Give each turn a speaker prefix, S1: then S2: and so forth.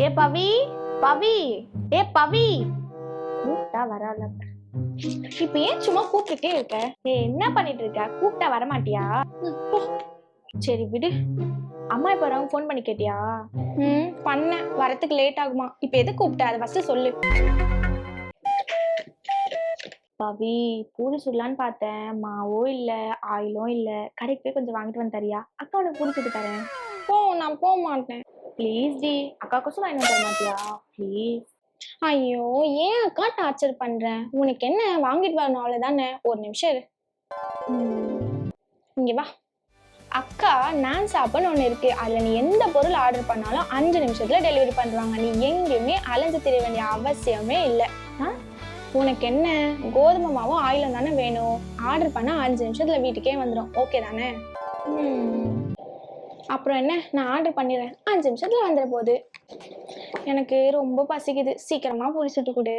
S1: ஏ பவி, பவி, ஏ பவி, கூப்பிட்டா வரால. இப்ப ஏன் சும்மா கூப்பிட்டுட்டே இருக்க? ஏ என்ன பண்ணிட்டு இருக்க? கூப்பிட்டா வரமாட்டியா? சரி விடு. அம்மா இப்ப வராங்க, ஃபோன் பண்ணி கேட்டியா? பண்ணேன், வரத்துக்கு லேட் ஆகுமா. இப்ப எது கூப்பிட்ட அதை ஃபர்ஸ்ட் சொல்லு. பவி, பூரி சுடலான்னு பார்த்தேன், மாவோ இல்ல, ஆயிலும் இல்ல. கடைக்கு போய் கொஞ்சம் வாங்கிட்டு வந்து தரியா? அக்கா உனக்கு பூரி சுட்டு தரேன். போ, நான் போக மாட்டேன். ப்ளீஸ் டி, அக்கா கோசம் வாங்கிட்டு தர மாட்டியா? ப்ளீஸ். ஐயோ, ஏன் அக்கா டார்ச்சர் பண்றேன்? உனக்கு என்ன, வாங்கிட்டு வரணும் அவ்வளவுதானே. ஒரு நிமிஷம் இரு. இங்க வா. அக்கா நான் சாப்பிட்னு ஒன்று இருக்கு, அதில் நீ எந்த பொருள் ஆர்டர் பண்ணாலும் 5 நிமிஷத்துல டெலிவரி பண்ணுவாங்க. நீ எங்கேயுமே அலைஞ்சு தெரிய வேண்டிய அவசியமே இல்லை. உனக்கு என்ன, கோதுமை மாவும் ஆயிலும் தானே வேணும்? ஆர்டர் பண்ணா 5 நிமிஷத்துல வீட்டுக்கே வந்துடும். ஓகே தானே? அப்புறம் என்ன, நான் ஆர்டர் பண்ணிடுறேன், 5 நிமிஷத்துல வந்துட போகுது. எனக்கு ரொம்ப பசிக்குது, சீக்கிரமா பூரி சுட்டு கொடு.